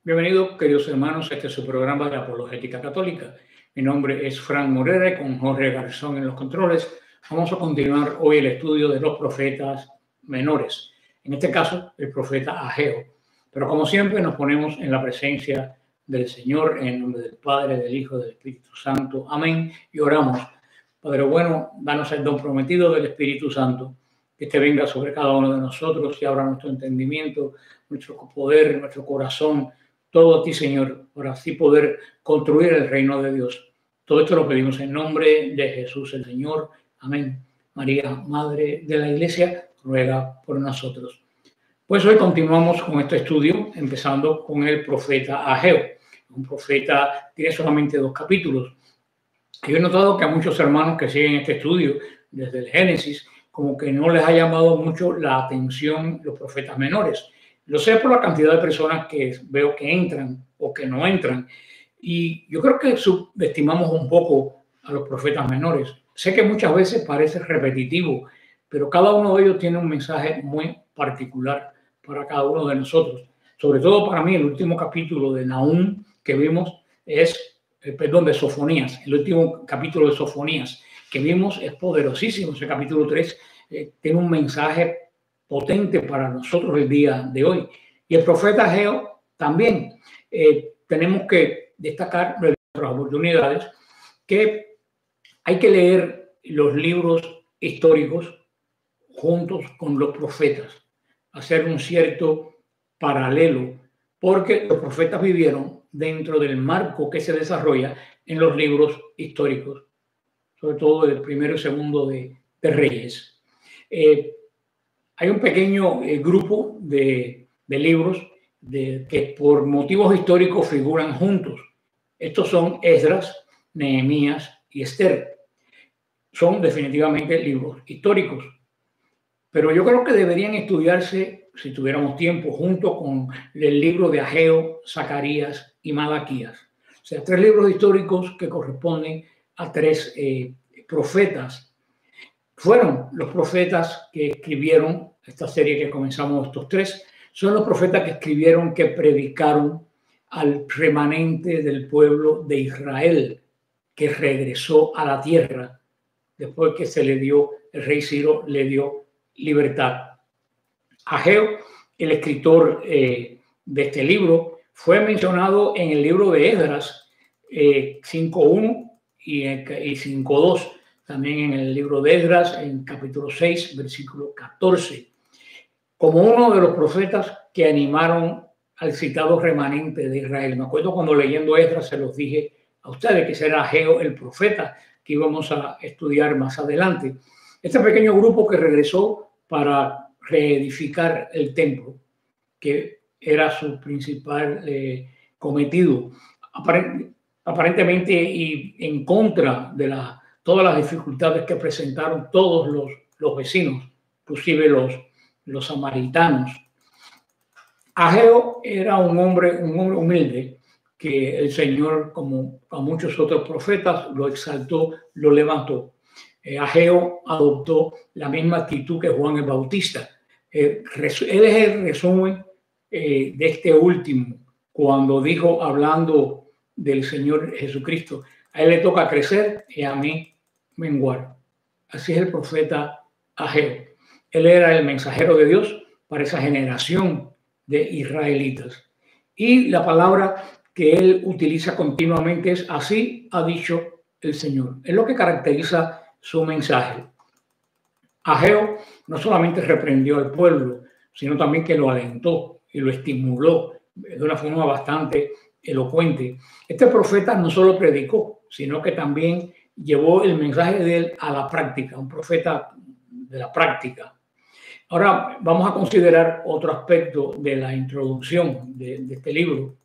Bienvenidos, queridos hermanos, a este es su programa de Apologética Católica. Mi nombre es Fran Morera y con Jorge Garzón en los controles vamos a continuar hoy el estudio de los profetas menores, en este caso el profeta Ageo. Pero como siempre nos ponemos en la presencia del Señor, en el nombre del Padre, del Hijo, del Espíritu Santo. Amén. Y oramos. Padre bueno, danos el don prometido del Espíritu Santo, que este venga sobre cada uno de nosotros y abra nuestro entendimiento, nuestro poder, nuestro corazón, todo a ti, Señor, para así poder construir el reino de Dios. Todo esto lo pedimos en nombre de Jesús el Señor. Amén. María, Madre de la Iglesia, ruega por nosotros. Pues hoy continuamos con este estudio, empezando con el profeta Ageo. Un profeta tiene solamente 2 capítulos. Yo he notado que a muchos hermanos que siguen este estudio desde el Génesis, como que no les ha llamado mucho la atención los profetas menores. Lo sé por la cantidad de personas que veo que entran o que no entran. Y yo creo que subestimamos un poco a los profetas menores. Sé que muchas veces parece repetitivo, pero cada uno de ellos tiene un mensaje muy particular para cada uno de nosotros. Sobre todo para mí, el último capítulo de Nahum que vimos es, de Sofonías. El último capítulo de Sofonías que vimos es poderosísimo. Ese capítulo 3 tiene un mensaje potente para nosotros el día de hoy. Y el profeta Ageo también. Tenemos que destacar de otras oportunidades que hay que leer los libros históricos juntos con los profetas, hacer un cierto paralelo, porque los profetas vivieron dentro del marco que se desarrolla en los libros históricos, sobre todo del primero y segundo de Reyes. Hay un pequeño grupo de libros que por motivos históricos figuran juntos. Estos son Esdras, Nehemías y Esther. Son definitivamente libros históricos. Pero yo creo que deberían estudiarse, si tuviéramos tiempo, junto con el libro de Ageo, Zacarías y Malaquías. O sea, 3 libros históricos que corresponden a 3 profetas. Fueron los profetas que escribieron esta serie que comenzamos, estos 3, son los profetas que escribieron, que predicaron al remanente del pueblo de Israel, que regresó a la tierra después que se le dio, el rey Ciro le dio libertad. Ageo, el escritor de este libro, fue mencionado en el libro de Esdras 5.1 y 5.2. También en el libro de Esdras, en capítulo 6, versículo 14, como uno de los profetas que animaron al citado remanente de Israel. Me acuerdo cuando leyendo Esdras se los dije a ustedes que ese era Ageo el profeta, que íbamos a estudiar más adelante. Este pequeño grupo que regresó para reedificar el templo, que era su principal cometido, aparentemente y en contra de todas las dificultades que presentaron todos los vecinos, inclusive los samaritanos. Ageo era un hombre humilde que el Señor, como a muchos otros profetas, lo exaltó, lo levantó. Ageo adoptó la misma actitud que Juan el Bautista. Él es el resumen de este último, cuando dijo, hablando del Señor Jesucristo, a él le toca crecer y a mí menguar. Así es el profeta Ageo. Él era el mensajero de Dios para esa generación de israelitas. Y la palabra que él utiliza continuamente es: así ha dicho el Señor. Es lo que caracteriza su mensaje. Ageo no solamente reprendió al pueblo, sino también que lo alentó y lo estimuló de una forma bastante elocuente. Este profeta no solo predicó, sino que también llevó el mensaje de él a la práctica, un profeta de la práctica. Ahora vamos a considerar otro aspecto de la introducción de este libro.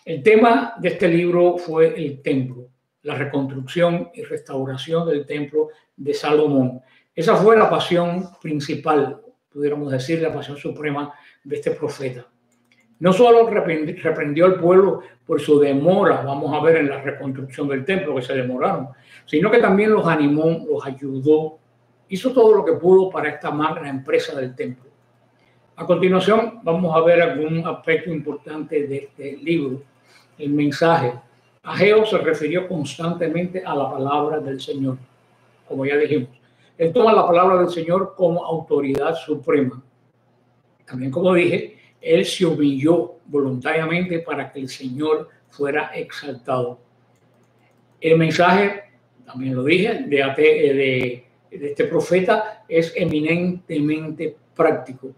El tema de este libro fue el templo, la reconstrucción y restauración del templo de Salomón. Esa fue la pasión principal, pudiéramos decir, la pasión suprema de este profeta. No solo reprendió al pueblo por su demora, vamos a ver en la reconstrucción del templo que se demoraron, sino que también los animó, los ayudó, hizo todo lo que pudo para esta magna empresa del templo. A continuación, vamos a ver algún aspecto importante de este libro, el mensaje. Ageo se refirió constantemente a la palabra del Señor, como ya dijimos. Él toma la palabra del Señor como autoridad suprema. También, como dije, él se humilló voluntariamente para que el Señor fuera exaltado. El mensaje, también lo dije, de este profeta es eminentemente práctico.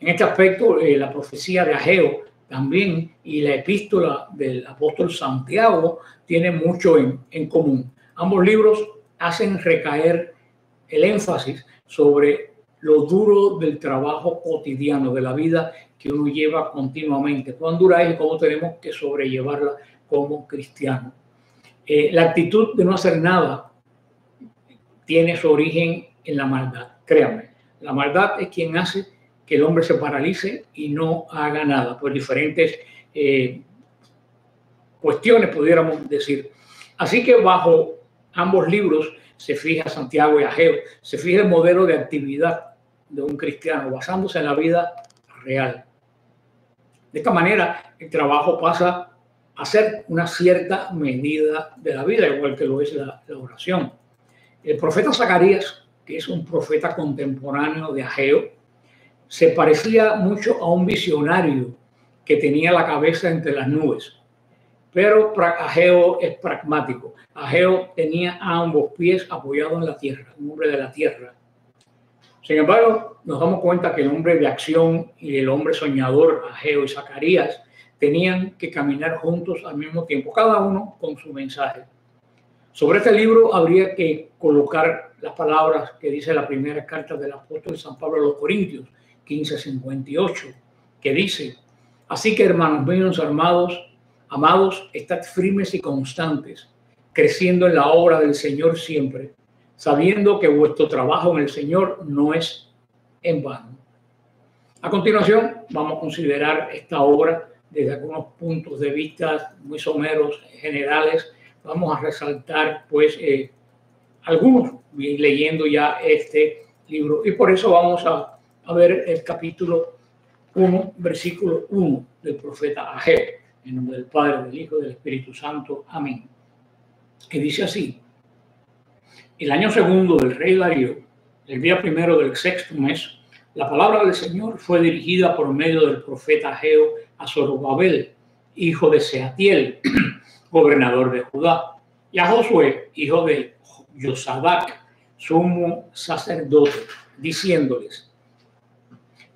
En este aspecto, la profecía de Ageo también y la epístola del apóstol Santiago tienen mucho en común. Ambos libros hacen recaer el énfasis sobre lo duro del trabajo cotidiano, de la vida que uno lleva continuamente, cuán dura es y cómo tenemos que sobrellevarla como cristianos. La actitud de no hacer nada tiene su origen en la maldad. Créanme, la maldad es quien hace que el hombre se paralice y no haga nada, por diferentes cuestiones, pudiéramos decir. Así que bajo ambos libros se fija Santiago y Ageo, se fija el modelo de actividad de un cristiano basándose en la vida real. De esta manera, el trabajo pasa a ser una cierta medida de la vida, igual que lo es la oración. El profeta Zacarías, que es un profeta contemporáneo de Ageo, se parecía mucho a un visionario que tenía la cabeza entre las nubes. Pero Ageo es pragmático. Ageo tenía ambos pies apoyados en la tierra, un hombre de la tierra. Sin embargo, nos damos cuenta que el hombre de acción y el hombre soñador, Ageo y Zacarías, tenían que caminar juntos al mismo tiempo, cada uno con su mensaje. Sobre este libro habría que colocar las palabras que dice la primera carta del apóstol San Pablo a los Corintios, 15:58, que dice: así que, hermanos míos amados, estad firmes y constantes, creciendo en la obra del Señor siempre, sabiendo que vuestro trabajo en el Señor no es en vano. A continuación, vamos a considerar esta obra desde algunos puntos de vista muy someros, generales. Vamos a resaltar, pues, algunos, leyendo ya este libro. Y por eso vamos a ver el capítulo 1, versículo 1 del profeta Ageo. En nombre del Padre, del Hijo y del Espíritu Santo. Amén. Que dice así: el año segundo del rey Darío, el día primero del sexto mes, la palabra del Señor fue dirigida por medio del profeta Ageo a Zorobabel, hijo de Sealtiel, gobernador de Judá, y a Josué, hijo de Josadac, sumo sacerdote, diciéndoles: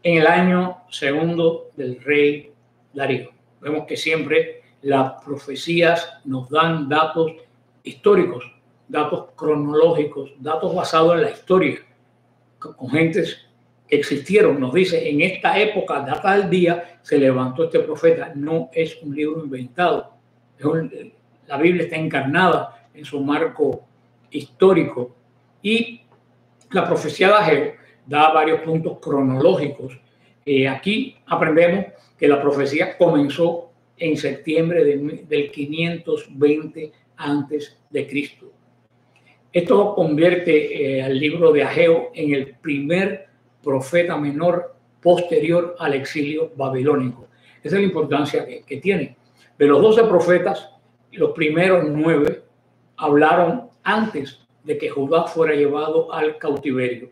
en el año segundo del rey Darío. Vemos que siempre las profecías nos dan datos históricos, datos cronológicos, datos basados en la historia, con gentes que existieron. Nos dice: en esta época, data del día, se levantó este profeta. No es un libro inventado. La Biblia está encarnada en su marco histórico. Y la profecía de Ageo da varios puntos cronológicos. Aquí aprendemos que la profecía comenzó en septiembre del 520 antes de Cristo. Esto convierte al libro de Ageo en el primer profeta menor posterior al exilio babilónico. Esa es la importancia que tiene. De los 12 profetas, los primeros 9 hablaron antes de que Judá fuera llevado al cautiverio,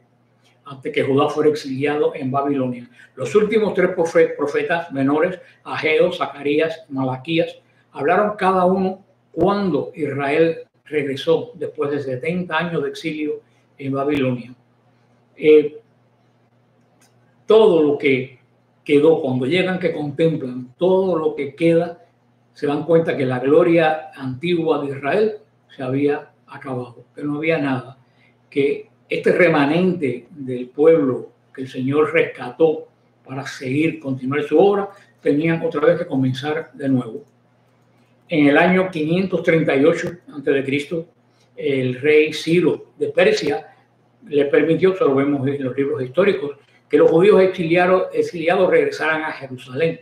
antes que Judá fuera exiliado en Babilonia. Los últimos 3 profetas menores, Ageo, Zacarías, Malaquías, hablaron cada uno cuando Israel regresó después de 70 años de exilio en Babilonia. Todo lo que quedó, cuando llegan, que contemplan todo lo que queda, se dan cuenta que la gloria antigua de Israel se había acabado, que no había nada, que este remanente del pueblo que el Señor rescató para continuar su obra, tenían otra vez que comenzar de nuevo. En el año 538 a.C., el rey Ciro de Persia le permitió, eso lo vemos en los libros históricos, que los judíos exiliados regresaran a Jerusalén.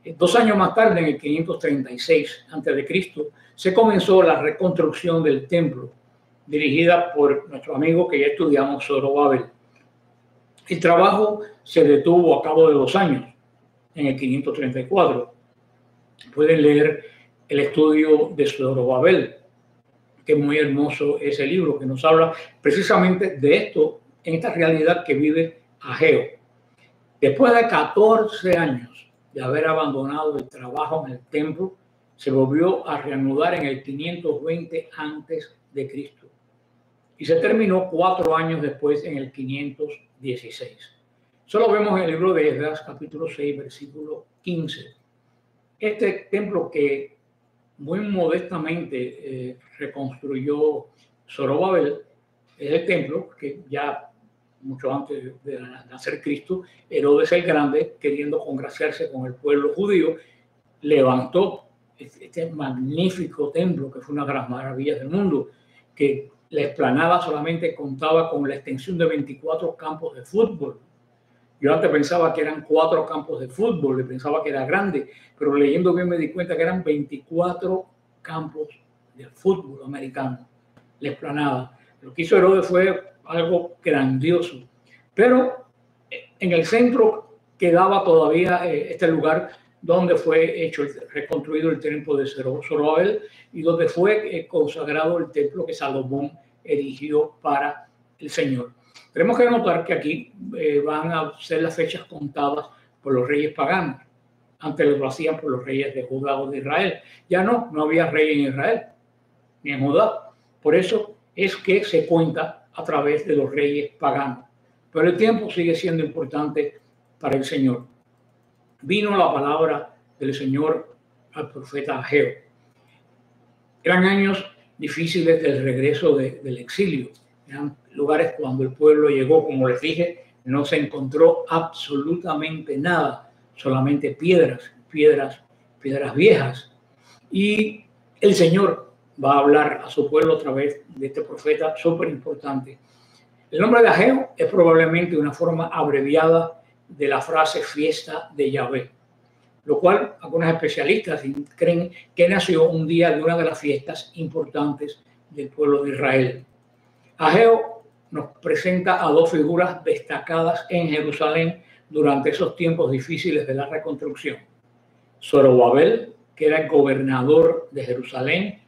2 años más tarde, en el 536 a.C., se comenzó la reconstrucción del templo, dirigida por nuestro amigo que ya estudiamos, Zorobabel. El trabajo se detuvo a cabo de 2 años, en el 534. Pueden leer el estudio de Zorobabel, que es muy hermoso ese libro, que nos habla precisamente de esto, en esta realidad que vive Ageo. Después de 14 años de haber abandonado el trabajo en el templo, se volvió a reanudar en el 520 antes de Cristo y se terminó 4 años después en el 516. Solo vemos en el libro de Esdras, capítulo 6, versículo 15. Este templo que muy modestamente reconstruyó Zorobabel es el templo que ya mucho antes de nacer Cristo, Herodes el Grande, queriendo congraciarse con el pueblo judío, levantó este magnífico templo que fue una de las maravillas del mundo, que la explanada solamente contaba con la extensión de 24 campos de fútbol. Yo antes pensaba que eran 4 campos de fútbol, y pensaba que era grande, pero leyendo bien me di cuenta que eran 24 campos de fútbol americano, la explanada. Lo que hizo Herodes fue algo grandioso, pero en el centro quedaba todavía este lugar donde fue reconstruido el templo de Zorobabel y donde fue consagrado el templo que Salomón erigió para el Señor. Tenemos que notar que aquí van a ser las fechas contadas por los reyes paganos. Antes lo hacían por los reyes de Judá o de Israel. Ya no había rey en Israel ni en Judá. Por eso es que se cuenta a través de los reyes paganos. Pero el tiempo sigue siendo importante para el Señor. Vino la palabra del Señor al profeta Ageo. Eran años difíciles del regreso del exilio. Eran lugares cuando el pueblo llegó, como les dije, no se encontró absolutamente nada, solamente piedras viejas. Y el Señor va a hablar a su pueblo a través de este profeta súper importante. El nombre de Ageo es probablemente una forma abreviada de la frase fiesta de Yahvé, lo cual algunos especialistas creen que nació un día de una de las fiestas importantes del pueblo de Israel. Ageo nos presenta a 2 figuras destacadas en Jerusalén durante esos tiempos difíciles de la reconstrucción. Zorobabel, que era el gobernador de Jerusalén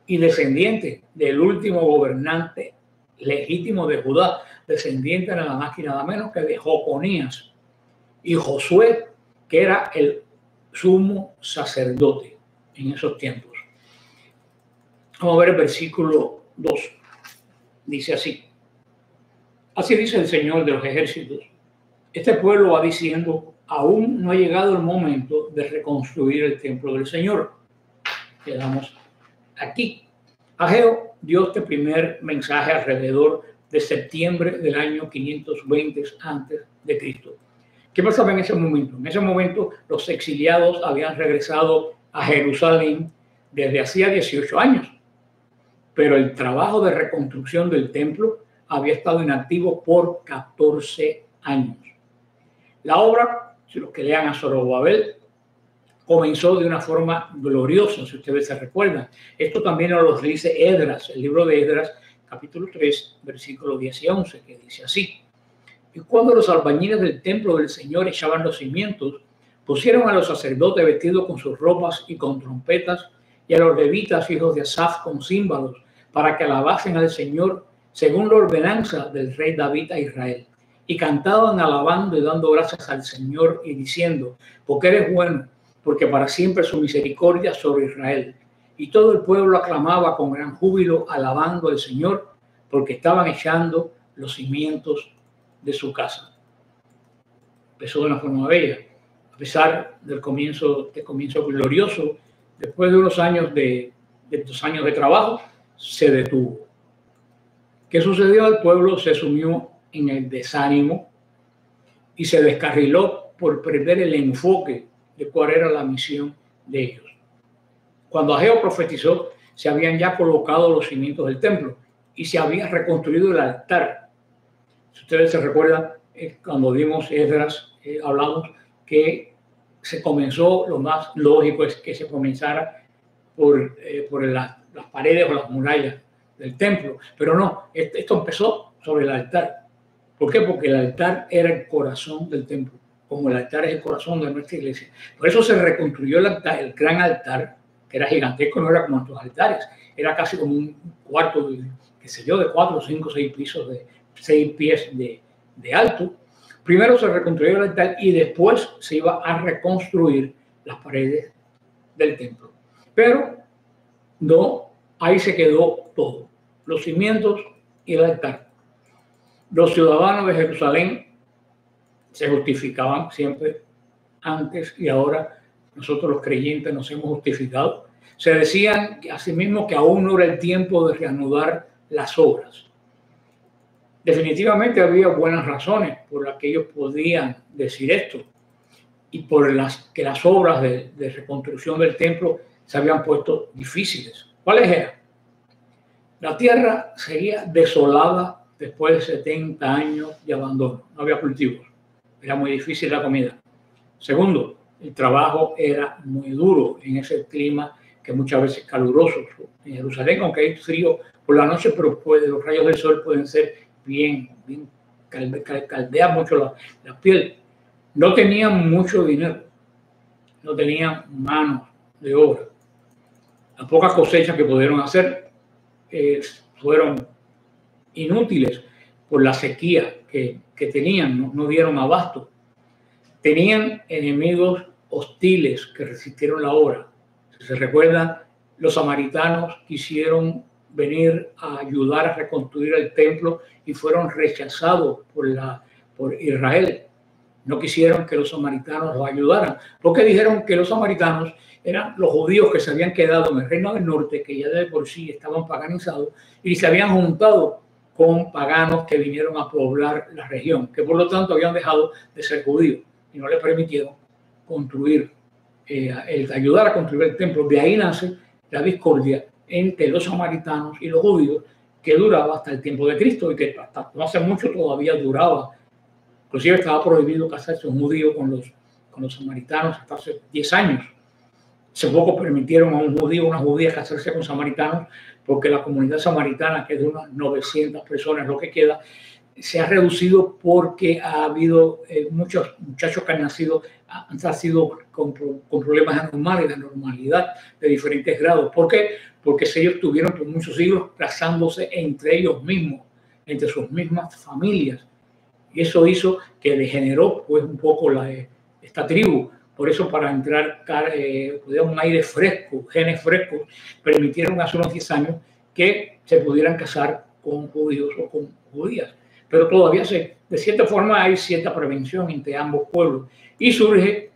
y descendiente del último gobernante legítimo de Judá, descendiente nada más y nada menos que de Joconías, y Josué, que era el sumo sacerdote en esos tiempos. Vamos a ver el versículo 2. Dice así. Así dice el Señor de los ejércitos. Este pueblo va diciendo, aún no ha llegado el momento de reconstruir el templo del Señor. Quedamos aquí. Ageo dio este primer mensaje alrededor de septiembre del año 520 antes de Cristo. ¿Qué pasaba en ese momento? En ese momento los exiliados habían regresado a Jerusalén desde hacía 18 años, pero el trabajo de reconstrucción del templo había estado inactivo por 14 años. La obra, si los que lean a Zorobabel, comenzó de una forma gloriosa, si ustedes se recuerdan. Esto también nos lo dice Esdras, el libro de Esdras, capítulo 3, versículos 10 y 11, que dice así. Y cuando los albañiles del templo del Señor echaban los cimientos, pusieron a los sacerdotes vestidos con sus ropas y con trompetas, y a los levitas, hijos de Asaf, con címbalos, para que alabasen al Señor según la ordenanza del rey David a Israel. Y cantaban alabando y dando gracias al Señor y diciendo, porque eres bueno, porque para siempre su misericordia sobre Israel. Y todo el pueblo aclamaba con gran júbilo, alabando al Señor, porque estaban echando los cimientos de su casa. Empezó de una forma bella. A pesar del comienzo glorioso, después de unos años de 2 años de trabajo, se detuvo. ¿Qué sucedió? El pueblo se sumió en el desánimo y se descarriló por perder el enfoque de cuál era la misión de ellos. Cuando Ageo profetizó, se habían ya colocado los cimientos del templo y se había reconstruido el altar. Si ustedes se recuerdan, cuando dimos Esdras, hablamos que se comenzó, lo más lógico es que se comenzara por las paredes o las murallas del templo, pero no, esto empezó sobre el altar. ¿Por qué? Porque el altar era el corazón del templo, como el altar es el corazón de nuestra iglesia. Por eso se reconstruyó el altar, el gran altar, que era gigantesco, no era como nuestros altares, era casi como un cuarto, qué sé yo, de 4, 5, 6 pisos, de 6 pies de alto. Primero se reconstruyó el altar y después se iba a reconstruir las paredes del templo. Pero no, ahí se quedó todo, los cimientos y el altar. Los ciudadanos de Jerusalén se justificaban siempre antes y ahora nosotros los creyentes nos hemos justificado. Se decían asimismo que aún no era el tiempo de reanudar las obras. Definitivamente había buenas razones por las que ellos podían decir esto y por las que las obras de reconstrucción del templo se habían puesto difíciles. ¿Cuáles eran? La tierra seguía desolada después de 70 años de abandono. No había cultivos. Era muy difícil la comida. Segundo, el trabajo era muy duro en ese clima que muchas veces es caluroso. En Jerusalén, aunque hay frío por la noche, pero los rayos del sol pueden ser bien caldean mucho la piel. No tenían mucho dinero, no tenían manos de obra. Las pocas cosechas que pudieron hacer fueron inútiles por la sequía que tenían, no dieron abasto. Tenían enemigos hostiles que resistieron la obra. Si se recuerdan, los samaritanos quisieron venir a ayudar a reconstruir el templo y fueron rechazados por Israel. No quisieron que los samaritanos los ayudaran, porque dijeron que los samaritanos eran los judíos que se habían quedado en el reino del norte, que ya de por sí estaban paganizados, y se habían juntado con paganos que vinieron a poblar la región, que por lo tanto habían dejado de ser judíos y no les permitieron construir, ayudar a construir el templo. De ahí nace la discordia entre los samaritanos y los judíos, que duraba hasta el tiempo de Cristo y que hasta no hace mucho todavía duraba. Inclusive estaba prohibido casarse un judío con los samaritanos hasta hace 10 años. Hace poco permitieron a un judío o una judía casarse con samaritanos porque la comunidad samaritana, que es de unas 900 personas, lo que queda, se ha reducido porque ha habido muchos muchachos que han nacido con problemas anormales, de anormalidad de diferentes grados. ¿Por qué? Porque ellos tuvieron por muchos siglos casándose entre ellos mismos, entre sus mismas familias. Y eso hizo que degeneró pues un poco esta tribu. Por eso, para entrar un aire fresco, genes frescos, permitieron hace unos 10 años que se pudieran casar con judíos o con judías. Pero todavía de cierta forma hay cierta prevención entre ambos pueblos. Y surge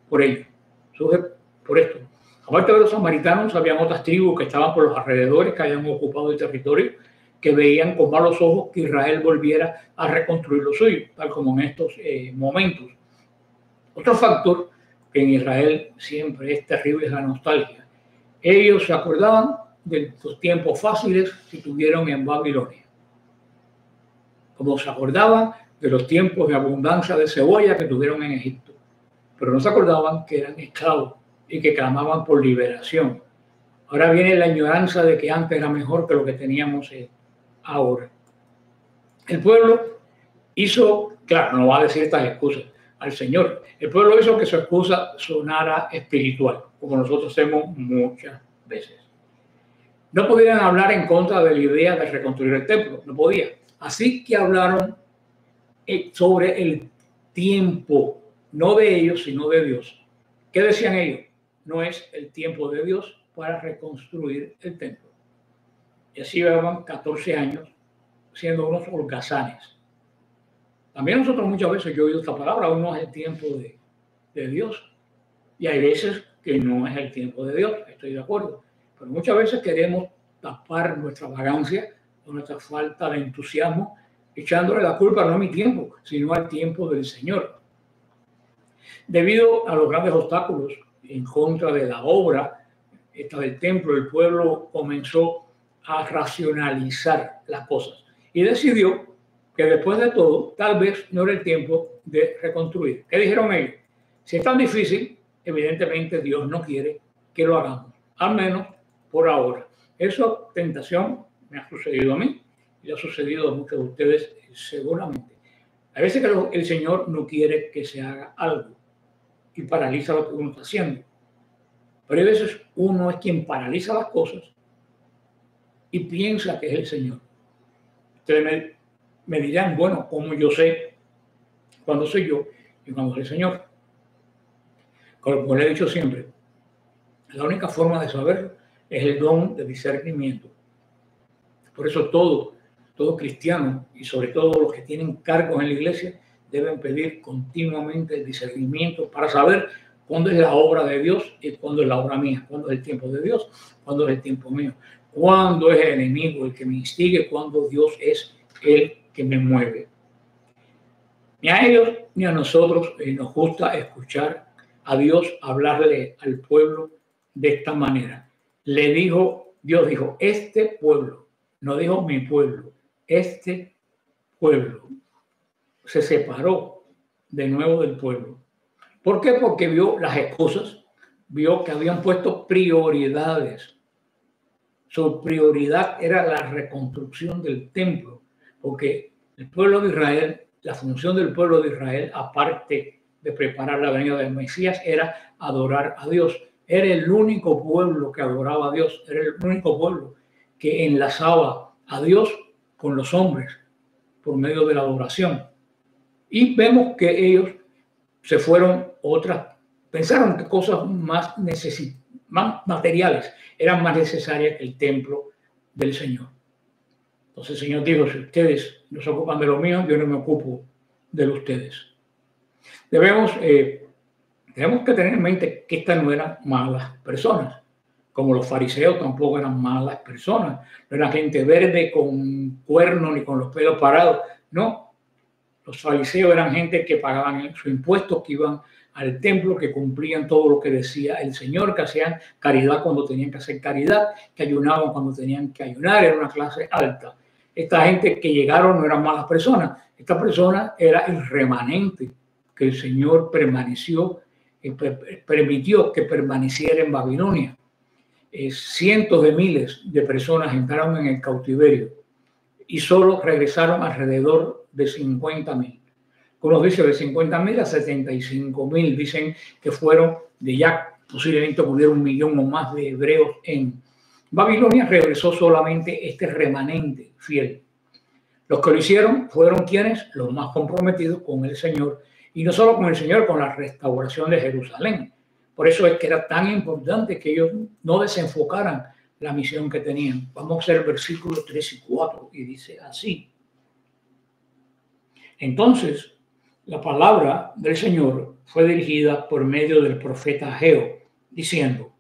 por ello, surge por esto. Aparte de los samaritanos, habían otras tribus que estaban por los alrededores, que habían ocupado el territorio, que veían con malos ojos que Israel volviera a reconstruir lo suyo, tal como en estos momentos. Otro factor que en Israel siempre es terrible es la nostalgia. Ellos se acordaban de los tiempos fáciles que tuvieron en Babilonia, como se acordaban de los tiempos de abundancia de cebolla que tuvieron en Egipto, pero no se acordaban que eran esclavos y que clamaban por liberación. Ahora viene la añoranza de que antes era mejor que lo que teníamos ahora. El pueblo hizo, claro, no va a decir estas excusas al Señor, el pueblo hizo que su excusa sonara espiritual, como nosotros hacemos muchas veces. No podían hablar en contra de la idea de reconstruir el templo, no podían. Así que hablaron sobre el tiempo, no de ellos, sino de Dios. ¿Qué decían ellos? No es el tiempo de Dios para reconstruir el templo. Y así llevaban 14 años siendo unos holgazanes. También nosotros muchas veces, yo he oído esta palabra, aún no es el tiempo de Dios. Y hay veces que no es el tiempo de Dios, estoy de acuerdo. Pero muchas veces queremos tapar nuestra vagancia o nuestra falta de entusiasmo, echándole la culpa no a mi tiempo, sino al tiempo del Señor. Debido a los grandes obstáculos en contra de la obra del templo, el pueblo comenzó a racionalizar las cosas y decidió que después de todo, tal vez no era el tiempo de reconstruir. ¿Qué dijeron ellos? Si es tan difícil, evidentemente Dios no quiere que lo hagamos, al menos por ahora. Esa tentación me ha sucedido a mí y le ha sucedido a muchos de ustedes seguramente. A veces que el Señor no quiere que se haga algo y paraliza lo que uno está haciendo. Pero hay veces uno es quien paraliza las cosas y piensa que es el Señor. Ustedes me dirán, bueno, ¿cómo yo sé cuándo soy yo y cuándo es el Señor? Como le he dicho siempre, la única forma de saberlo es el don de discernimiento. Por eso todo cristiano y sobre todo los que tienen cargos en la iglesia deben pedir continuamente el discernimiento para saber cuándo es la obra de Dios y cuándo es la obra mía, cuándo es el tiempo de Dios, cuándo es el tiempo mío, cuándo es el enemigo el que me instigue, cuándo Dios es el que me mueve. Ni a ellos ni a nosotros nos gusta escuchar a Dios hablarle al pueblo de esta manera. Dios dijo, este pueblo, no dijo mi pueblo, este pueblo se separó de nuevo del pueblo. ¿Por qué? Porque vio las excusas, vio que habían puesto prioridades. Su prioridad era la reconstrucción del templo, porque el pueblo de Israel, la función del pueblo de Israel, aparte de preparar la venida del Mesías, era adorar a Dios. Era el único pueblo que adoraba a Dios, era el único pueblo que enlazaba a Dios con los hombres por medio de la adoración. Y vemos que ellos se fueron pensaron que cosas más materiales eran más necesarias que el templo del Señor. Entonces el Señor dijo, si ustedes no se ocupan de lo mío, yo no me ocupo de ustedes. Tenemos que tener en mente que estas no eran malas personas, como los fariseos tampoco eran malas personas, no eran gente verde con cuernos ni con los pelos parados, no. Los fariseos eran gente que pagaban sus impuestos, que iban al templo, que cumplían todo lo que decía el Señor, que hacían caridad cuando tenían que hacer caridad, que ayunaban cuando tenían que ayunar, era una clase alta. Esta gente que llegaron no eran malas personas, esta persona era el remanente que el Señor permitió que permaneciera en Babilonia. Cientos de miles de personas entraron en el cautiverio y solo regresaron alrededor de 50,000. Unos dicen de 50,000 a 75,000. Dicen que fueron de ya posiblemente ocurrió 1 millón o más de hebreos en Babilonia. Regresó solamente este remanente fiel. Los que lo hicieron fueron quienes, los más comprometidos con el Señor, y no solo con el Señor, con la restauración de Jerusalén. Por eso es que era tan importante que ellos no desenfocaran la misión que tenían. Vamos a hacer el versículo 3 y 4 y dice así. Entonces, la palabra del Señor fue dirigida por medio del profeta Ageo, diciendo,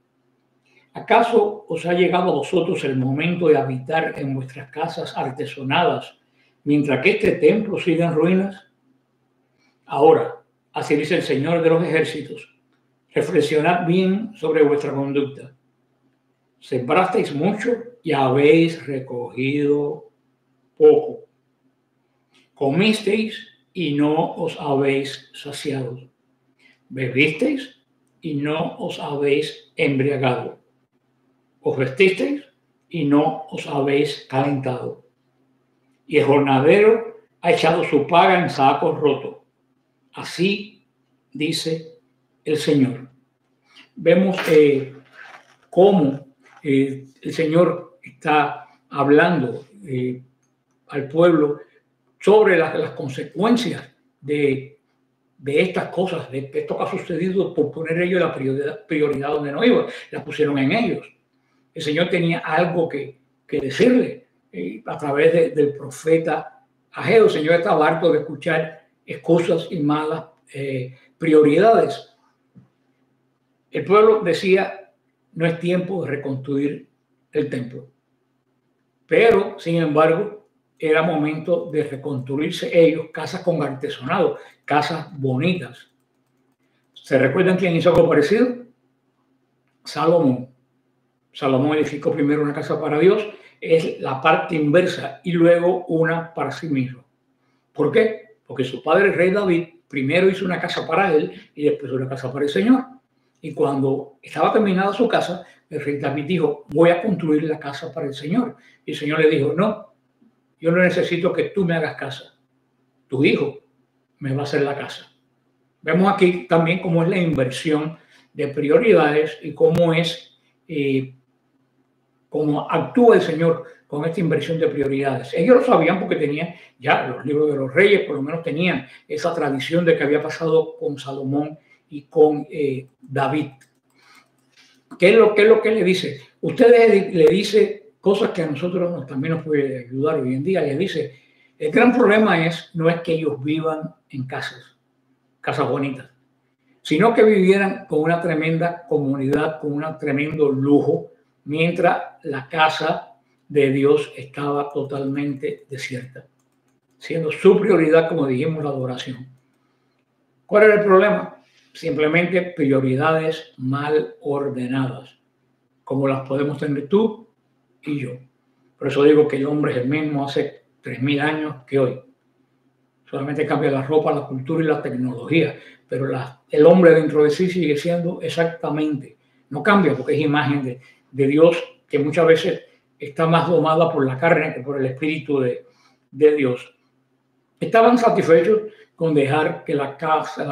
¿acaso os ha llegado a vosotros el momento de habitar en vuestras casas artesonadas, mientras que este templo sigue en ruinas? Ahora, así dice el Señor de los ejércitos, reflexionad bien sobre vuestra conducta. Sembrasteis mucho y habéis recogido poco. Comisteis y no os habéis saciado. Bebisteis y no os habéis embriagado. Os vestisteis y no os habéis calentado. Y el jornalero ha echado su paga en sacos rotos. Así dice el Señor. Vemos cómo el Señor está hablando al pueblo sobre las consecuencias de estas cosas, de esto que ha sucedido por poner ellos la prioridad donde no iba, la pusieron en ellos. El Señor tenía algo que decirle a través del profeta Ageo. El Señor estaba harto de escuchar excusas y malas prioridades. El pueblo decía, no es tiempo de reconstruir el templo. Pero, sin embargo, era momento de reconstruirse ellos casas con artesonado, casas bonitas. ¿Se recuerdan quién hizo algo parecido? Salomón. Salomón edificó primero una casa para Dios, es la parte inversa, y luego una para sí mismo. ¿Por qué? Porque su padre, el rey David, primero hizo una casa para él y después una casa para el Señor. Y cuando estaba terminada su casa, el rey David dijo, voy a construir la casa para el Señor. Y el Señor le dijo, no, yo no necesito que tú me hagas casa. Tu hijo me va a hacer la casa. Vemos aquí también cómo es la inversión de prioridades y cómo es, cómo actúa el Señor con esta inversión de prioridades. Ellos lo sabían porque tenían ya los libros de los reyes, por lo menos tenían esa tradición de que había pasado con Salomón y con David. ¿Qué es lo que le dice? Ustedes le dice cosas que a nosotros también nos puede ayudar hoy en día. Le dice, el gran problema no es que ellos vivan en casas bonitas, sino que vivieran con una tremenda comunidad, con un tremendo lujo, mientras la casa de Dios estaba totalmente desierta, siendo su prioridad, como dijimos, la adoración. ¿Cuál era el problema? Simplemente prioridades mal ordenadas, como las podemos tener tú y yo. Por eso digo que el hombre es el mismo hace 3000 años que hoy. Solamente cambia la ropa, la cultura y la tecnología, pero el hombre dentro de sí sigue siendo exactamente, no cambia porque es imagen de Dios, que muchas veces está más domada por la carne que por el Espíritu de Dios. Estaban satisfechos con dejar que la causa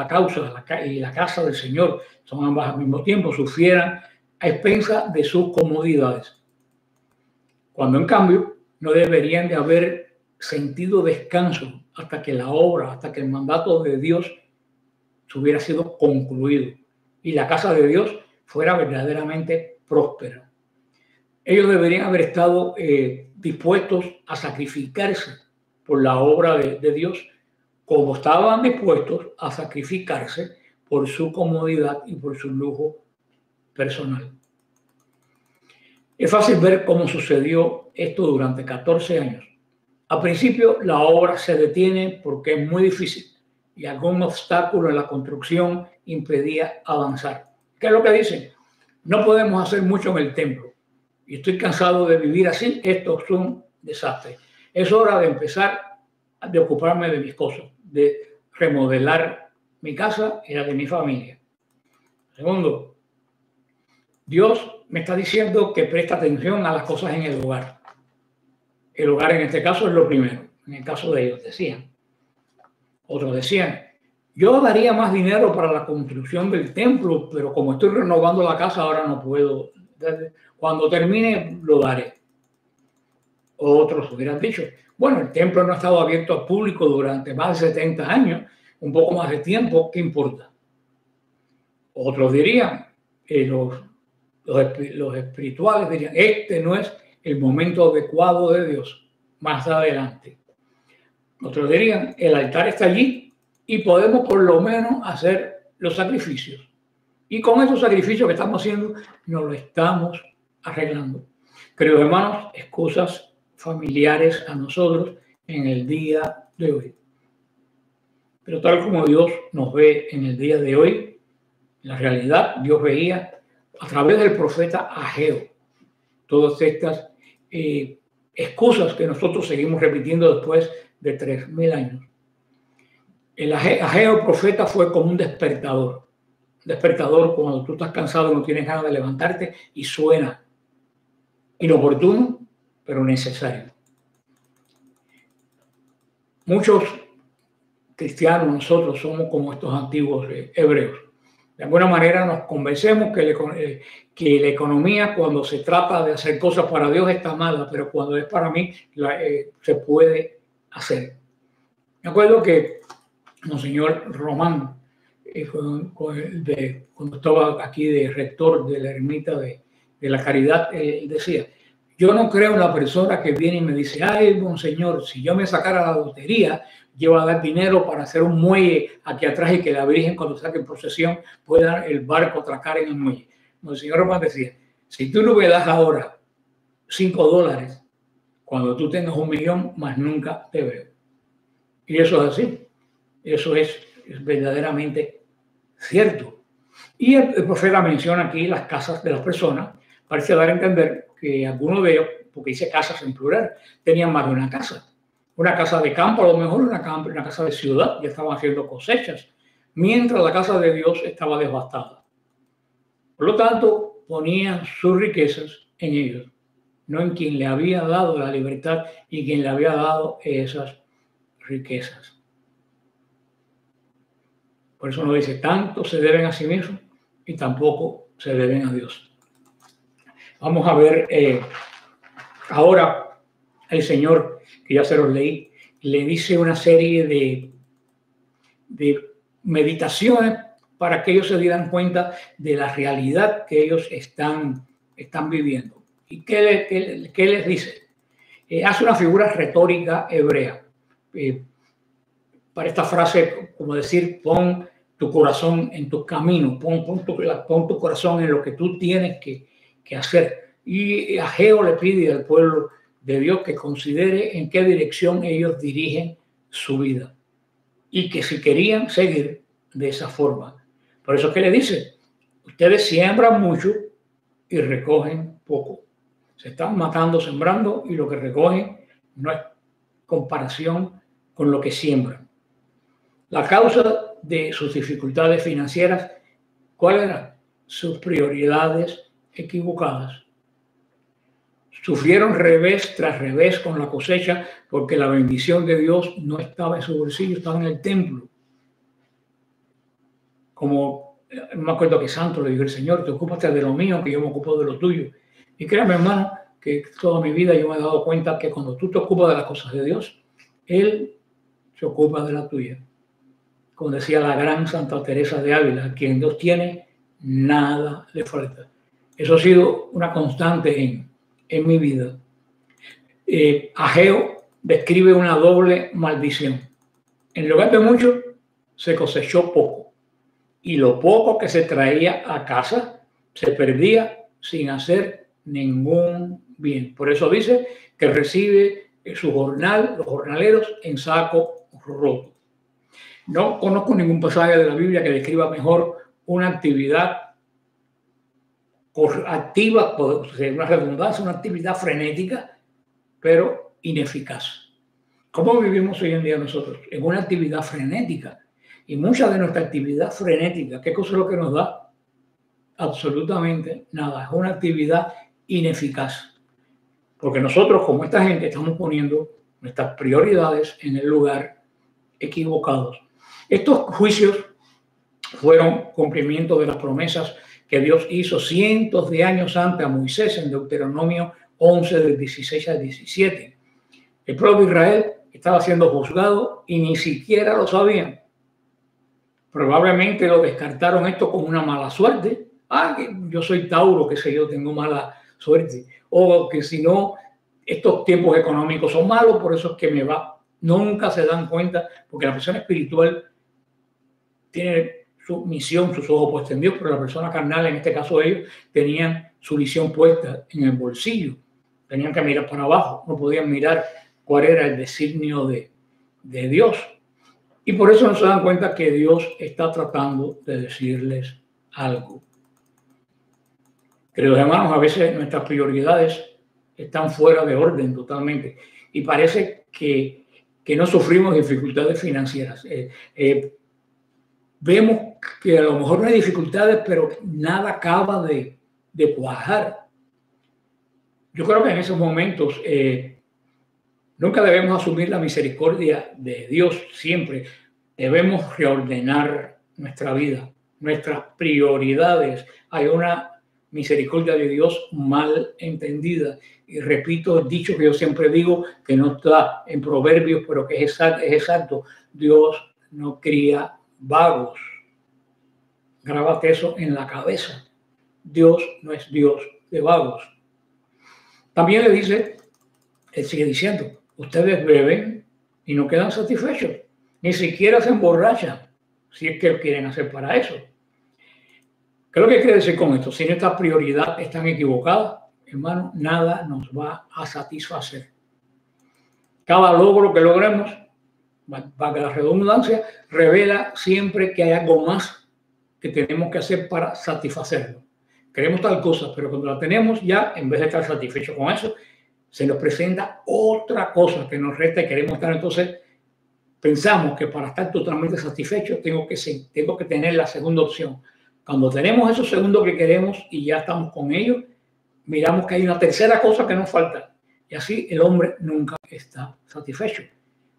y la casa del Señor, son ambas al mismo tiempo, sufrieran a expensas de sus comodidades. Cuando en cambio no deberían de haber sentido descanso hasta que la obra, hasta que el mandato de Dios hubiera sido concluido y la casa de Dios fuera verdaderamente próspera. Ellos deberían haber estado dispuestos a sacrificarse por la obra de Dios, como estaban dispuestos a sacrificarse por su comodidad y por su lujo personal. Es fácil ver cómo sucedió esto durante 14 años. Al principio la obra se detiene porque es muy difícil y algún obstáculo en la construcción impedía avanzar. ¿Qué es lo que dicen? No podemos hacer mucho en el templo y estoy cansado de vivir así, esto es un desastre. Es hora de empezar de ocuparme de mis cosas, de remodelar mi casa y la de mi familia. Segundo, Dios me está diciendo que preste atención a las cosas en el hogar. El hogar en este caso es lo primero. En el caso de ellos decían. Otros decían, yo daría más dinero para la construcción del templo, pero como estoy renovando la casa ahora no puedo. Cuando termine lo daré. Otros hubieran dicho, bueno, el templo no ha estado abierto al público durante más de 70 años, un poco más de tiempo, ¿qué importa? Otros dirían, los espirituales dirían, este no es el momento adecuado de Dios, más adelante. Otros dirían, el altar está allí y podemos por lo menos hacer los sacrificios. Y con esos sacrificios que estamos haciendo, nos lo estamos arreglando. Queridos hermanos, excusas familiares a nosotros en el día de hoy. Pero tal como Dios nos ve en el día de hoy, en la realidad Dios veía a través del profeta Ageo todas estas excusas que nosotros seguimos repitiendo después de 3000 años. El Ageo profeta fue como un despertador. Un despertador cuando tú estás cansado, no tienes ganas de levantarte y suena inoportuno, pero necesario. Muchos cristianos, nosotros somos como estos antiguos hebreos. De alguna manera nos convencemos que la economía, cuando se trata de hacer cosas para Dios, está mala, pero cuando es para mí, se puede hacer. Me acuerdo que Monseñor Román, cuando estaba aquí de rector de la ermita de la Caridad, decía, yo no creo en la persona que viene y me dice, ay, Monseñor, si yo me sacara la lotería, yo voy a dar dinero para hacer un muelle aquí atrás y que la Virgen cuando saque en procesión pueda el barco atracar en el muelle. Monseñor Román decía, si tú no me das ahora $5, cuando tú tengas 1 millón, más nunca te veo. Y eso es así. Eso es verdaderamente cierto. Y el profeta menciona aquí las casas de las personas. Parece dar a entender que algunos de ellos, porque dice casas en plural, tenían más de una casa. Una casa de campo, a lo mejor una casa de ciudad, ya estaban haciendo cosechas, mientras la casa de Dios estaba devastada. Por lo tanto, ponían sus riquezas en ellos, no en quien le había dado la libertad y quien le había dado esas riquezas. Por eso nos dice, tanto se deben a sí mismos y tampoco se deben a Dios. Vamos a ver ahora el Señor, que ya se los leí, le dice una serie de meditaciones para que ellos se dieran cuenta de la realidad que ellos están viviendo. ¿Y qué les dice? Hace una figura retórica hebrea. Para esta frase, como decir, pon tu corazón en tu camino, pon tu corazón en lo que tú tienes que hacer. Y Ageo le pide al pueblo de Dios que considere en qué dirección ellos dirigen su vida y que si querían seguir de esa forma. Por eso es que le dice, ustedes siembran mucho y recogen poco. Se están matando sembrando y lo que recogen no es comparación con lo que siembran. La causa de sus dificultades financieras, ¿cuál era? Sus prioridades equivocadas. Sufrieron revés tras revés con la cosecha porque la bendición de Dios no estaba en su bolsillo, estaba en el templo. Como me acuerdo que Santo le dijo el Señor, te ocupas de lo mío, que yo me ocupo de lo tuyo. Y créame, hermano, que toda mi vida yo me he dado cuenta que cuando tú te ocupas de las cosas de Dios, Él se ocupa de la tuya. Como decía la gran Santa Teresa de Ávila, a quien Dios tiene, nada le falta. Eso ha sido una constante en mi vida. Ageo describe una doble maldición. En lugar de mucho, se cosechó poco. Y lo poco que se traía a casa se perdía sin hacer ningún bien. Por eso dice que recibe su jornal, los jornaleros, en saco roto. No conozco ningún pasaje de la Biblia que describa mejor una actividad activa, una redundancia, una actividad frenética, pero ineficaz. ¿Cómo vivimos hoy en día nosotros? En una actividad frenética. Y mucha de nuestra actividad frenética, ¿qué cosa es lo que nos da? Absolutamente nada. Es una actividad ineficaz. Porque nosotros, como esta gente, estamos poniendo nuestras prioridades en el lugar equivocado. Estos juicios fueron cumplimiento de las promesas que Dios hizo cientos de años antes a Moisés en Deuteronomio 11, del 16 al 17. El pueblo de Israel estaba siendo juzgado y ni siquiera lo sabían. Probablemente lo descartaron esto como una mala suerte. Que yo soy Tauro, que sé yo, tengo mala suerte. O que si no, estos tiempos económicos son malos, por eso es que me va. Nunca se dan cuenta, porque la persona espiritual tiene su misión, sus ojos puestos en Dios, pero la persona carnal, en este caso ellos, tenían su visión puesta en el bolsillo. Tenían que mirar para abajo, no podían mirar cuál era el designio de Dios. Y por eso no se dan cuenta que Dios está tratando de decirles algo. Queridos hermanos, a veces nuestras prioridades están fuera de orden totalmente y parece que no sufrimos dificultades financieras. Vemos que a lo mejor no hay dificultades, pero nada acaba de cuajar. Yo creo que en esos momentos nunca debemos asumir la misericordia de Dios siempre. Debemos reordenar nuestra vida, nuestras prioridades. Hay una misericordia de Dios mal entendida. Y repito el dicho que yo siempre digo, que no está en Proverbios, pero que es exacto. Dios no cría vagos. Grábate eso en la cabeza. Dios no es Dios de vagos. También le dice, él sigue diciendo, ustedes beben y no quedan satisfechos. Ni siquiera se emborrachan, si es que quieren hacer para eso. ¿Qué es lo que quiere decir con esto? Si nuestras prioridades están equivocadas, hermano, nada nos va a satisfacer. Cada logro que logremos, valga la redundancia, revela siempre que hay algo más que tenemos que hacer para satisfacerlo. Queremos tal cosa, pero cuando la tenemos ya, en vez de estar satisfechos con eso, se nos presenta otra cosa que nos resta y queremos estar. Entonces, pensamos que para estar totalmente satisfechos tengo que tener la segunda opción. Cuando tenemos eso segundo que queremos y ya estamos con ello, miramos que hay una tercera cosa que nos falta. Y así el hombre nunca está satisfecho.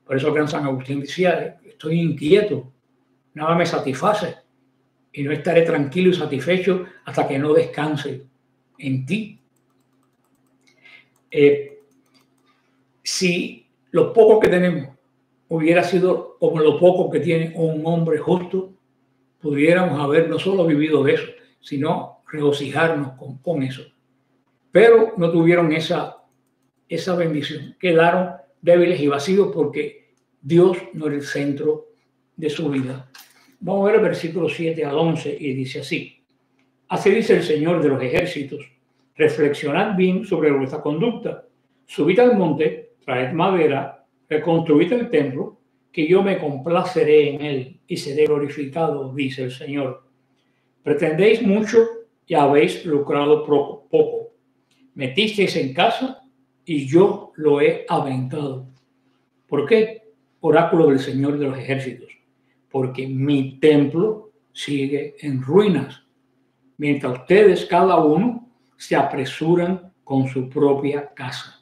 Por eso el gran San Agustín decía, estoy inquieto nada me satisface y no estaré tranquilo y satisfecho hasta que no descanse en ti. Si lo poco que tenemos hubiera sido como lo poco que tiene un hombre justo, pudiéramos haber no solo vivido de eso, sino regocijarnos con eso. Pero no tuvieron esa bendición. Quedaron débiles y vacíos porque Dios no era el centro de su vida. Vamos a ver el versículo 7 al 11 y dice así: así dice el Señor de los ejércitos, reflexionad bien sobre vuestra conducta, subid al monte, traed madera, reconstruid el templo, que yo me complaceré en él y seré glorificado, dice el Señor. Pretendéis mucho y habéis lucrado poco. Metisteis en casa y yo lo he aventado. ¿Por qué? Oráculo del Señor de los ejércitos. Porque mi templo sigue en ruinas, mientras ustedes cada uno se apresuran con su propia casa.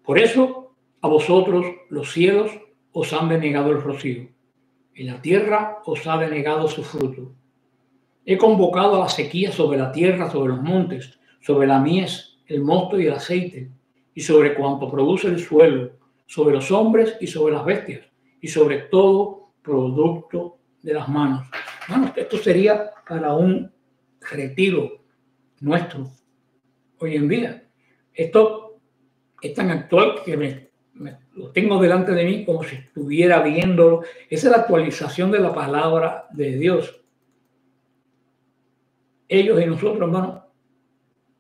Por eso a vosotros los cielos os han denegado el rocío y la tierra os ha denegado su fruto. He convocado a la sequía sobre la tierra, sobre los montes, sobre la mies, el mosto y el aceite, y sobre cuanto produce el suelo, sobre los hombres y sobre las bestias, y sobre todo producto de las manos. Bueno, esto sería para un retiro nuestro hoy en día. Esto es tan actual que lo tengo delante de mí como si estuviera viéndolo. Esa es la actualización de la palabra de Dios. Ellos y nosotros, hermanos,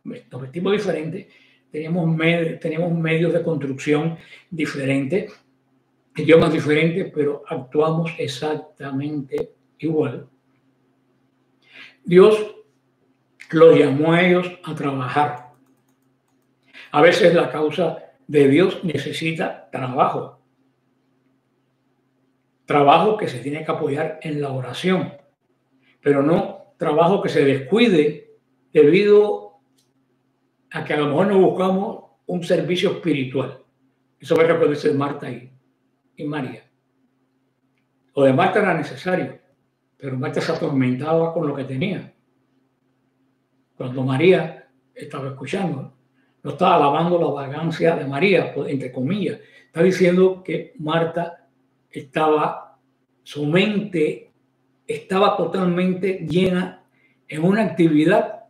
nos vestimos diferentes, tenemos medios de construcción diferentes, idiomas diferentes, pero actuamos exactamente igual. Dios los llamó a ellos a trabajar. A veces la causa de Dios necesita trabajo. Trabajo que se tiene que apoyar en la oración, pero no trabajo que se descuide debido a que a lo mejor no buscamos un servicio espiritual. Eso me recuerda de Marta y María. Lo de Marta era necesario, pero Marta se atormentaba con lo que tenía. Cuando María estaba escuchando, no estaba alabando la vagancia de María, entre comillas. Está diciendo que Marta su mente estaba totalmente llena en una actividad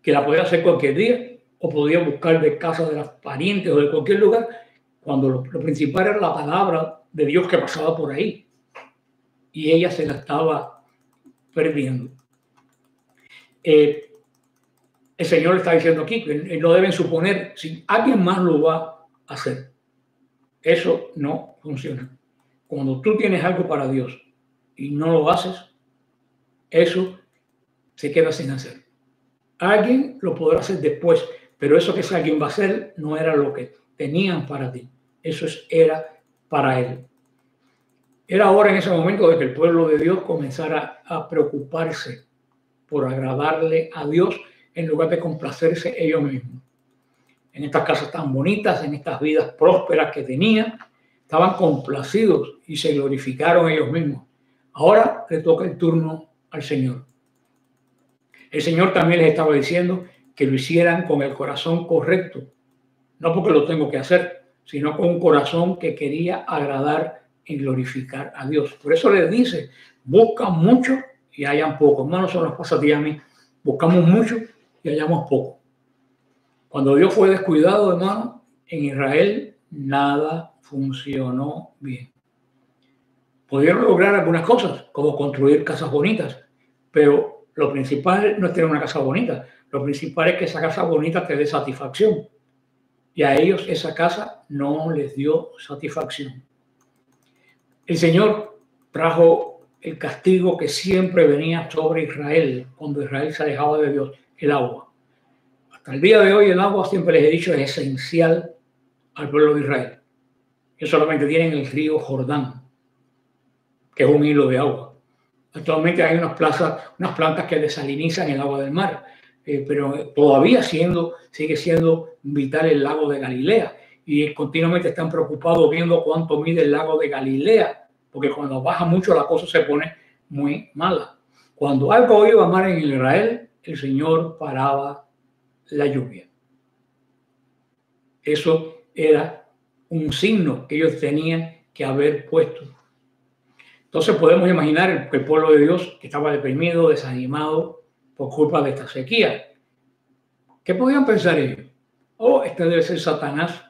que la podía hacer cualquier día o podía buscar de casa de las parientes o de cualquier lugar, cuando lo principal era la palabra de Dios que pasaba por ahí. Y ella se la estaba perdiendo. El Señor está diciendo aquí que no deben suponer si alguien más lo va a hacer. Eso no funciona. Cuando tú tienes algo para Dios y no lo haces, eso se queda sin hacer. Alguien lo podrá hacer después, pero eso que alguien va a hacer no era lo que tenían para ti. Eso era para él. Era hora en ese momento de que el pueblo de Dios comenzara a preocuparse por agradarle a Dios en lugar de complacerse ellos mismos. En estas casas tan bonitas, en estas vidas prósperas que tenían, estaban complacidos y se glorificaron ellos mismos. Ahora le toca el turno al Señor. El Señor también les estaba diciendo que lo hicieran con el corazón correcto. No porque lo tengo que hacer, sino con un corazón que quería agradar y glorificar a Dios. Por eso les dice, buscan mucho y hayan poco. Hermanos, eso nos pasa a ti y a mí. Buscamos mucho y hallamos poco. Cuando Dios fue descuidado, hermano, en Israel nada funcionó bien. Pudieron lograr algunas cosas, como construir casas bonitas, pero lo principal no es tener una casa bonita. Lo principal es que esa casa bonita te dé satisfacción. Y a ellos esa casa no les dio satisfacción. El Señor trajo el castigo que siempre venía sobre Israel cuando Israel se alejaba de Dios, el agua. Hasta el día de hoy el agua, siempre les he dicho, es esencial al pueblo de Israel. Ellos solamente tienen el río Jordán, que es un hilo de agua. Actualmente hay unas plantas que desalinizan el agua del mar, pero todavía sigue siendo vital el lago de Galilea. Y continuamente están preocupados viendo cuánto mide el lago de Galilea porque cuando baja mucho la cosa se pone muy mala. Cuando algo iba mal en Israel, el Señor paraba la lluvia. Eso era un signo que ellos tenían que haber puesto. Entonces podemos imaginar el pueblo de Dios que estaba deprimido, desanimado por culpa de esta sequía. ¿Qué podían pensar ellos? Oh, este debe ser Satanás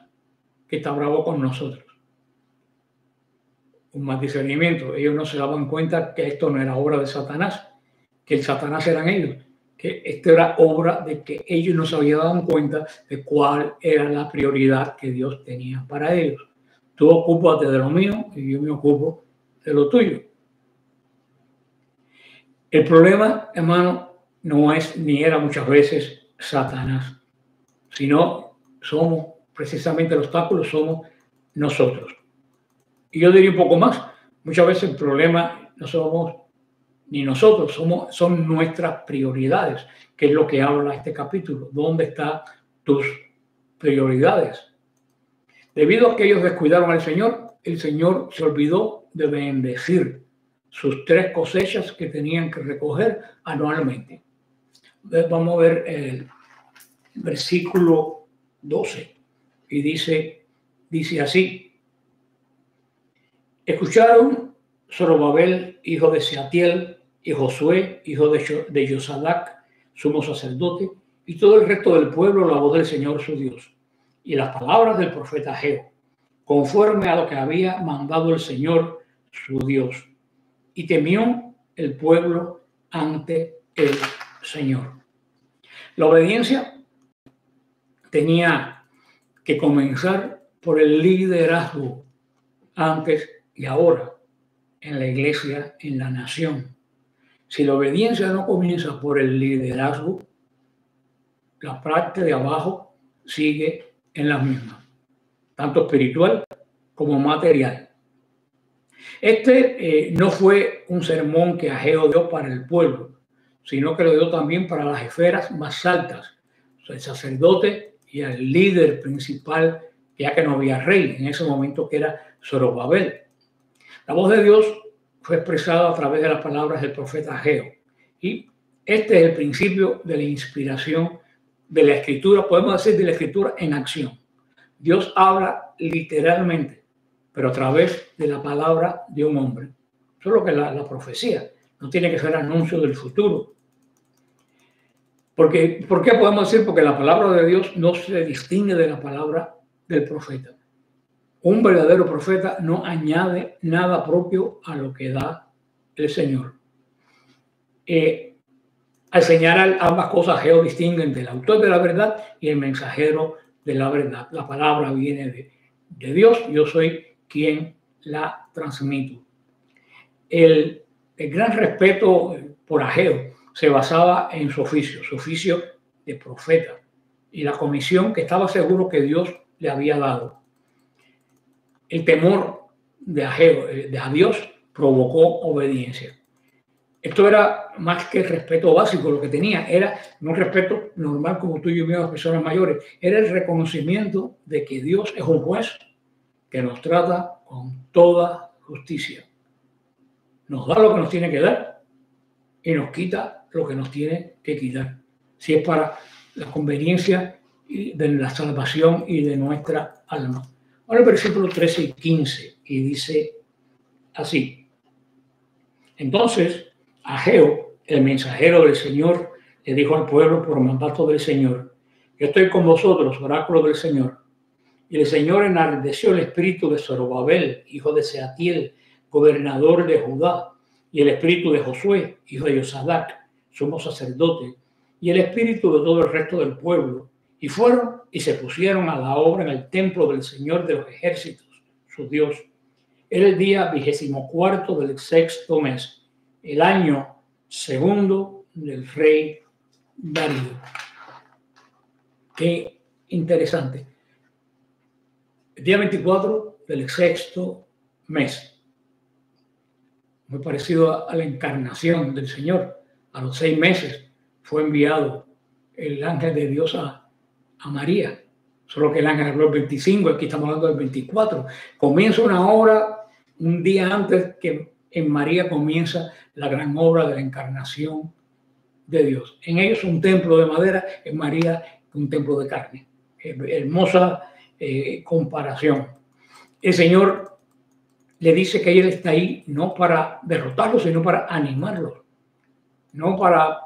que está bravo con nosotros. Un mal discernimiento. Ellos no se daban cuenta que esto no era obra de Satanás, que el Satanás eran ellos, que esto era obra de que ellos no se habían dado cuenta de cuál era la prioridad que Dios tenía para ellos. Tú ocúpate de lo mío y yo me ocupo de lo tuyo. El problema, hermano, no es ni era muchas veces Satanás, sino somos precisamente el obstáculo, somos nosotros. Y yo diría un poco más, muchas veces el problema no somos ni nosotros, son nuestras prioridades, que es lo que habla este capítulo. ¿Dónde están tus prioridades? Debido a que ellos descuidaron al Señor, el Señor se olvidó de bendecir sus 3 cosechas que tenían que recoger anualmente. Vamos a ver el versículo 12 y dice así: escucharon Zorobabel, hijo de Sealtiel, y Josué, hijo de Josadac, sumo sacerdote, y todo el resto del pueblo la voz del Señor su Dios, y las palabras del profeta Ageo, conforme a lo que había mandado el Señor su Dios. Y temió el pueblo ante el Señor. La obediencia tenía que comenzar por el liderazgo antes y ahora en la iglesia, en la nación. Si la obediencia no comienza por el liderazgo, la parte de abajo sigue en las mismas, tanto espiritual como material. Este no fue un sermón que Ageo dio para el pueblo, sino que lo dio también para las esferas más altas, el sacerdote y el líder principal, ya que no había rey en ese momento, que era Zorobabel. La voz de Dios fue expresada a través de las palabras del profeta Ageo. Y este es el principio de la inspiración de la Escritura, podemos decir de la Escritura en acción. Dios habla literalmente, pero a través de la palabra de un hombre. Eso es lo que es la profecía. No tiene que ser anuncio del futuro. ¿Por qué podemos decir? Porque la palabra de Dios no se distingue de la palabra del profeta. Un verdadero profeta no añade nada propio a lo que da el Señor. Al señalar ambas cosas, Ageo distingue entre el autor de la verdad y el mensajero de la verdad. La palabra viene de Dios, yo soy quien la transmito. El gran respeto por Ageo se basaba en su oficio de profeta y la comisión que estaba seguro que Dios le había dado. El temor de Ageo, a Dios, provocó obediencia. Esto era más que respeto básico, lo que tenía era no un respeto normal como tú y yo a las personas mayores, era el reconocimiento de que Dios es un juez que nos trata con toda justicia. Nos da lo que nos tiene que dar y nos quita lo que nos tiene que quitar, si es para la conveniencia de la salvación y de nuestra alma. Ahora el versículo 13 y 15, y dice así: entonces Ageo, el mensajero del Señor, le dijo al pueblo por mandato del Señor: yo estoy con vosotros, oráculo del Señor. Y el Señor enardeció el espíritu de Zorobabel, hijo de Sealtiel, gobernador de Judá, y el espíritu de Josué, hijo de Josadac, sumo sacerdote, y el espíritu de todo el resto del pueblo. Y fueron y se pusieron a la obra en el templo del Señor de los ejércitos, su Dios. Era el día 24 del 6º mes, el año 2 del rey Darío. Qué interesante. El día 24 del 6º mes. Muy parecido a la encarnación del Señor. A los 6 meses fue enviado el ángel de Dios a María. Solo que el ángel habló el 25, aquí estamos hablando del 24. Comienza una obra un día antes que en María comienza la gran obra de la encarnación de Dios. En ellos un templo de madera, en María un templo de carne. Hermosa comparación. El Señor le dice que Él está ahí no para derrotarlos, sino para animarlos, no para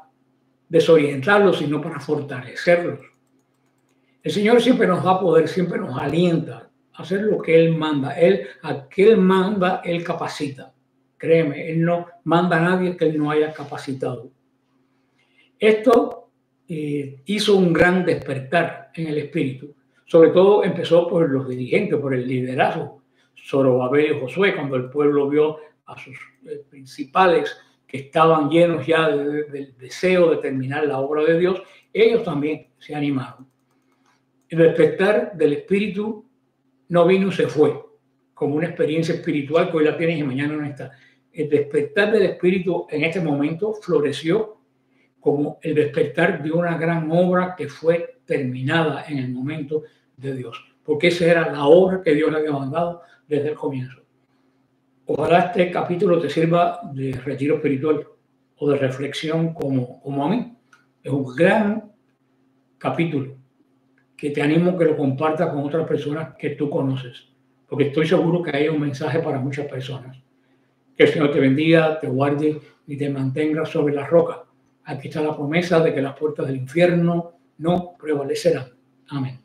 desorientarlos, sino para fortalecerlos. El Señor siempre nos da poder, siempre nos alienta a hacer lo que Él manda. A que Él manda, Él capacita. Créeme, Él no manda a nadie que Él no haya capacitado. Esto hizo un gran despertar en el espíritu. Sobre todo empezó por los dirigentes, por el liderazgo. Zorobabel y Josué, cuando el pueblo vio a sus principales que estaban llenos ya del deseo de terminar la obra de Dios, ellos también se animaron. El despertar del espíritu no vino y se fue, como una experiencia espiritual que hoy la tienes y mañana no está. El despertar del espíritu en este momento floreció como el despertar de una gran obra que fue terminada en el momento de Dios, porque esa era la obra que Dios le había mandado desde el comienzo. Ojalá este capítulo te sirva de retiro espiritual o de reflexión como a mí. Es un gran capítulo que te animo a que lo compartas con otras personas que tú conoces, porque estoy seguro que hay un mensaje para muchas personas. Que el Señor te bendiga, te guarde y te mantenga sobre la roca. Aquí está la promesa de que las puertas del infierno no prevalecerán. Amén.